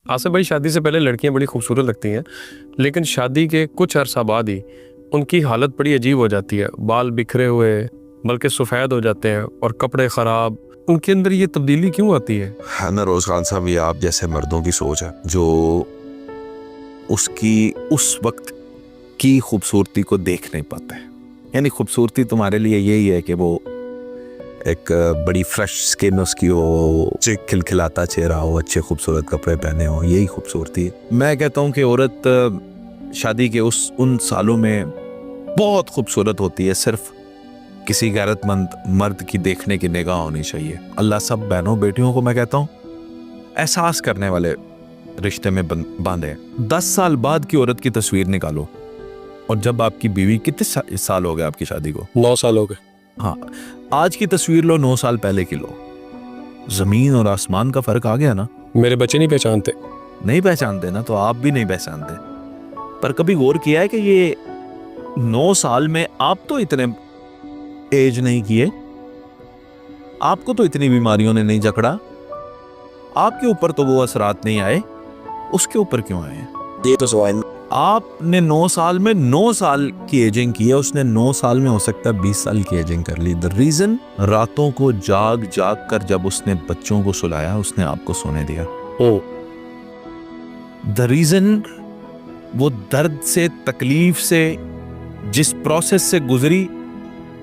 आसिफ भाई, शादी से पहले लड़कियां बड़ी खूबसूरत लगती हैं, लेकिन शादी के कुछ अरसा बाद ही उनकी हालत बड़ी अजीब हो जाती है। बाल बिखरे हुए, बल्कि सफ़ेद हो जाते हैं, और कपड़े ख़राब। उनके अंदर ये तब्दीली क्यों आती है? है ना रोज खान साहब, ये आप जैसे मर्दों की सोच है जो उसकी उस वक्त की खूबसूरती को देख नहीं पाते हैं। यानी खूबसूरती तुम्हारे लिए यही है कि वो एक बड़ी फ्रेश स्किन उसकी हो, खिलखिलाता चेहरा हो, अच्छे खूबसूरत कपड़े पहने हो, यही खूबसूरती है। मैं कहता हूँ कि औरत शादी के उन सालों में बहुत खूबसूरत होती है, सिर्फ किसी गैरतमंद मर्द की देखने की निगाह होनी चाहिए। अल्लाह सब बहनों बेटियों को मैं कहता हूँ एहसास करने वाले रिश्ते में बांधे। 10 साल बाद की औरत की तस्वीर निकालो, और जब आपकी बीवी, कितने साल हो गए आपकी शादी को? 9 साल हो गए। हाँ, आज की तस्वीर लो, 9 साल पहले की लो, जमीन और आसमान का फर्क आ गया ना। मेरे बच्चे नहीं पहचानते। नहीं पहचानते ना, तो आप भी नहीं पहचानते। पर कभी गौर किया है कि ये 9 साल में आप तो इतने एज नहीं किए, आपको तो इतनी बीमारियों ने नहीं जकड़ा, आपके ऊपर तो वो असरात नहीं आए, उसके ऊपर क्यों आए? ये तो सवाल। आपने 9 साल में 9 साल की एजिंग की है, उसने 9 साल में हो सकता है 20 साल की एजिंग कर ली। द रीजन, रातों को जाग जाग कर जब उसने बच्चों को सुलाया, उसने आपको सोने दिया। द रीजन, वो दर्द से, तकलीफ से, जिस प्रोसेस से गुजरी,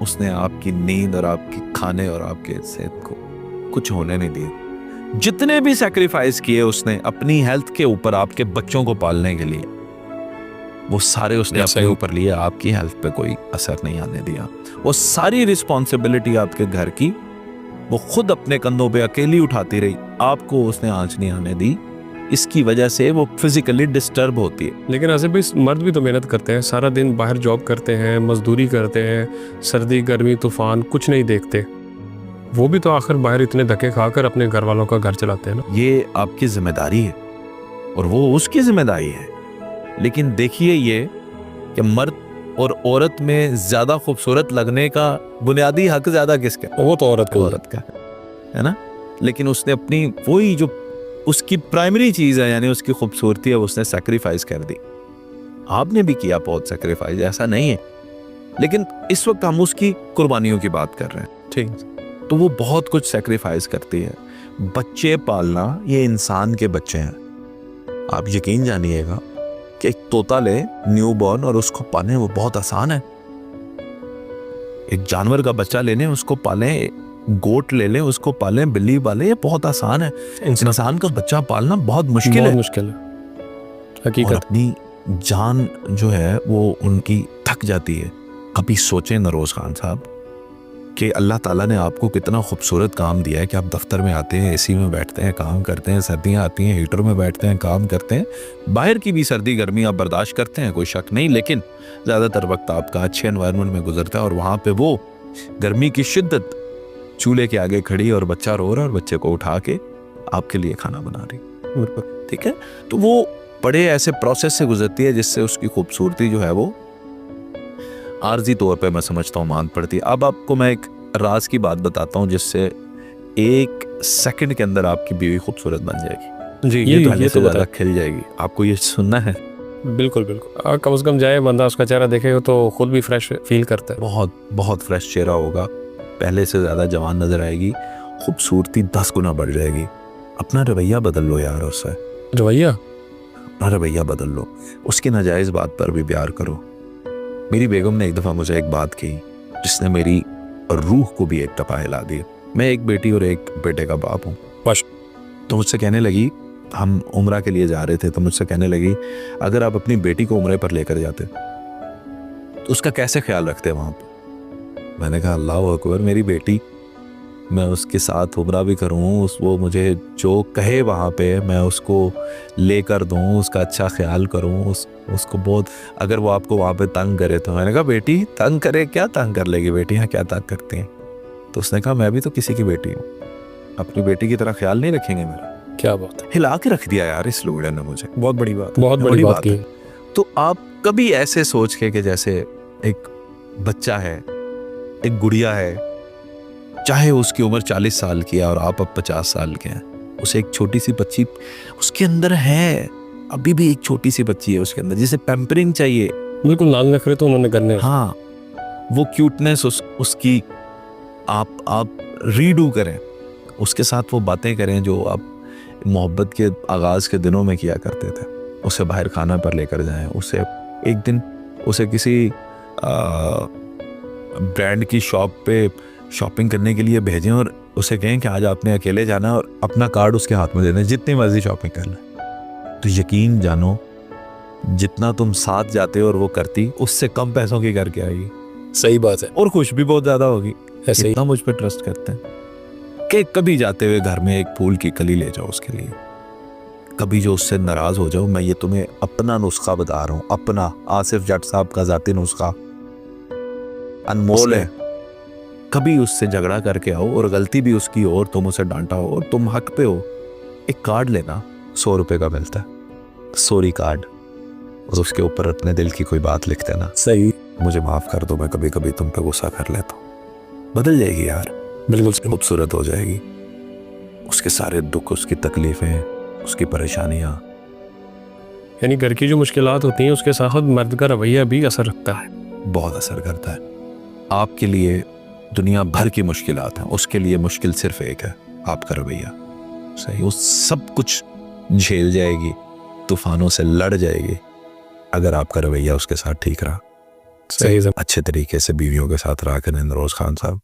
उसने आपकी नींद और आपकी खाने और आपके सेहत को कुछ होने नहीं दिया। जितने भी सैक्रिफाइस किए उसने अपनी हेल्थ के ऊपर, आपके बच्चों को पालने के लिए, वो सारे उसने अपने ऊपर लिए, आपकी हेल्थ पे कोई असर नहीं आने दिया। वो सारी रिस्पॉन्सिबिलिटी आपके घर की वो खुद अपने कंधों पे अकेली उठाती रही, आपको उसने आंच नहीं आने दी। इसकी वजह से वो फिजिकली डिस्टर्ब होती है। लेकिन आसिफ भाई, मर्द भी तो मेहनत करते हैं, सारा दिन बाहर जॉब करते हैं, मजदूरी करते हैं, सर्दी गर्मी तूफान कुछ नहीं देखते। वो भी तो आखिर बाहर इतने धक्के खाकर अपने घर वालों का घर चलाते हैं ना। ये आपकी जिम्मेदारी है और वो उसकी जिम्मेदारी है। लेकिन देखिए ये कि मर्द और औरत में ज्यादा खूबसूरत लगने का बुनियादी हक ज्यादा किसका? वो तो औरत का है ना। लेकिन उसने अपनी वही जो उसकी प्राइमरी चीज है, यानी उसकी खूबसूरती है, उसने सैक्रिफाइस कर दी। आपने भी किया बहुत सैक्रिफाइस, ऐसा नहीं है, लेकिन इस वक्त हम उसकी कुर्बानियों की बात कर रहे हैं। ठीक, तो वो बहुत कुछ सैक्रिफाइस करती है। बच्चे पालना, ये इंसान के बच्चे हैं। आप यकीन जानिएगा कि एक तोता ले, न्यू बॉर्न, और उसको पालें, वो बहुत आसान है। एक जानवर का बच्चा लेने, उसको पालें, गोट ले लें, उसको पालें, बिल्ली पालें, ये बहुत आसान है। इंसान का बच्चा पालना बहुत मुश्किल है। हकीकत। और अपनी जान जो है वो उनकी थक जाती है। कभी सोचें नरोज खान साहब कि अल्लाह ताला ने आपको कितना खूबसूरत काम दिया है कि आप दफ्तर में आते हैं, एसी में बैठते हैं, काम करते हैं, सर्दियां आती हैं, हीटर में बैठते हैं, काम करते हैं, बाहर की भी सर्दी गर्मी आप बर्दाश्त करते हैं, कोई शक नहीं, लेकिन ज़्यादातर वक्त आपका अच्छे एनवायरनमेंट में गुजरता है। और वहाँ पे वो गर्मी की शिद्दत, चूल्हे के आगे खड़ी और बच्चा रो रहा है, और बच्चे को उठा के आपके लिए खाना बना रही, ठीक है। तो वो बड़े ऐसे प्रोसेस से गुजरती है जिससे उसकी खूबसूरती जो है वो आर्जी तौर पे मैं समझता हूँ मान पड़ती है। अब आपको मैं एक राज की बात बताता हूँ जिससे 1 सेकंड के अंदर आपकी बीवी खूबसूरत बन जाएगी। जी, ये तो ज़्यादा खिल जाएगी। आपको ये सुनना है? बिल्कुल बिल्कुल। कम से कम जाए बंदा, उसका चेहरा देखे तो खुद भी फ्रेश फील करता है। बहुत बहुत फ्रेश चेहरा होगा, पहले से ज़्यादा जवान नजर आएगी, खूबसूरती 10 गुना बढ़ जाएगी। अपना रवैया बदल लो यार, उससे अपना रवैया बदल लो, उसकी नाजायज़ बात पर भी प्यार करो। मेरी बेगम ने एक दफ़ा मुझे एक बात कही जिसने मेरी रूह को भी एक टपा हिला दी। मैं एक बेटी और एक बेटे का बाप हूँ। तो मुझसे कहने लगी, हम उम्रा के लिए जा रहे थे, तो मुझसे कहने लगी, अगर आप अपनी बेटी को उम्रे पर लेकर जाते तो उसका कैसे ख्याल रखते वहाँ पर? मैंने कहा अल्लाह अकबर, मेरी बेटी, मैं उसके साथ उम्रा भी करूँ, वो मुझे जो कहे वहाँ पे मैं उसको लेकर दूँ, उसका अच्छा ख्याल करूँ, उसको बहुत, अगर वो आपको वहाँ पे तंग करे तो। मैंने कहा बेटी तंग करे, क्या तंग कर लेगी बेटियाँ, क्या तंग करती हैं? तो उसने कहा मैं भी तो किसी की बेटी हूँ, अपनी बेटी की तरह ख्याल नहीं रखेंगे मेरा? क्या बात है, हिला के रख दिया यार इस लूड़े ने मुझे। बहुत बड़ी बात, बहुत बड़ी बात की। तो आप कभी ऐसे सोच के कि जैसे एक बच्चा है, एक गुड़िया है, चाहे उसकी उम्र 40 साल की है और आप अब 50 साल के हैं, उसे एक छोटी सी बच्ची उसके अंदर है, अभी भी एक छोटी सी बच्ची है उसके अंदर जिसे पैम्परिंग चाहिए। बिल्कुल, नाज नखरे तो उन्होंने करने हैं। हाँ, वो क्यूटनेस उसकी आप रीडू करें, उसके साथ वो बातें करें जो आप मोहब्बत के आगाज़ के दिनों में किया करते थे। उसे बाहर खाना पर लेकर जाएं, उसे एक दिन उसे किसी ब्रांड की शॉप पे शॉपिंग करने के लिए भेजें और उसे कहें कि आज आपने अकेले जाना और अपना कार्ड उसके हाथ में दे दें, जितनी मर्जी शॉपिंग कर लें। तो यकीन जानो, जितना तुम साथ जाते और वो करती, उससे कम पैसों की करके आएगी। सही बात है। और खुश भी बहुत ज़्यादा होगी। ऐसे ही इतना मुझ पर ट्रस्ट करते हैं कि कभी जाते हुए घर में एक फूल की कली ले जाओ उसके लिए, कभी जो उससे नाराज़ हो जाओ। मैं ये तुम्हें अपना नुस्खा बता रहा हूँ, अपना आसिफ जट साहब का ज़ाती नुस्खा, अनमोल है। कभी उससे झगड़ा करके आओ और गलती भी उसकी हो और तुम उसे डांटा हो और तुम हक पे हो, एक कार्ड लेना, 100 रुपए का मिलता है, सॉरी कार्ड, और उसके ऊपर अपने दिल की कोई बात लिख देना। सही, मुझे माफ़ कर दो, मैं कभी कभी तुम पे गुस्सा कर लेता हूँ। बदल जाएगी यार, बिल्कुल खूबसूरत हो जाएगी। उसके सारे दुख, उसकी तकलीफ़ें, उसकी परेशानियाँ, यानी घर की जो मुश्किलात होती हैं उसके साथ मर्द का रवैया भी असर रखता है, बहुत असर करता है। आपके लिए दुनिया भर की मुश्किलात हैं, उसके लिए मुश्किल सिर्फ एक है, आपका रवैया। सही, वो सब कुछ झेल जाएगी, तूफानों से लड़ जाएगी, अगर आपका रवैया उसके साथ ठीक रहा। सही। अच्छे तरीके से बीवियों के साथ रहा करें नरोज खान साहब।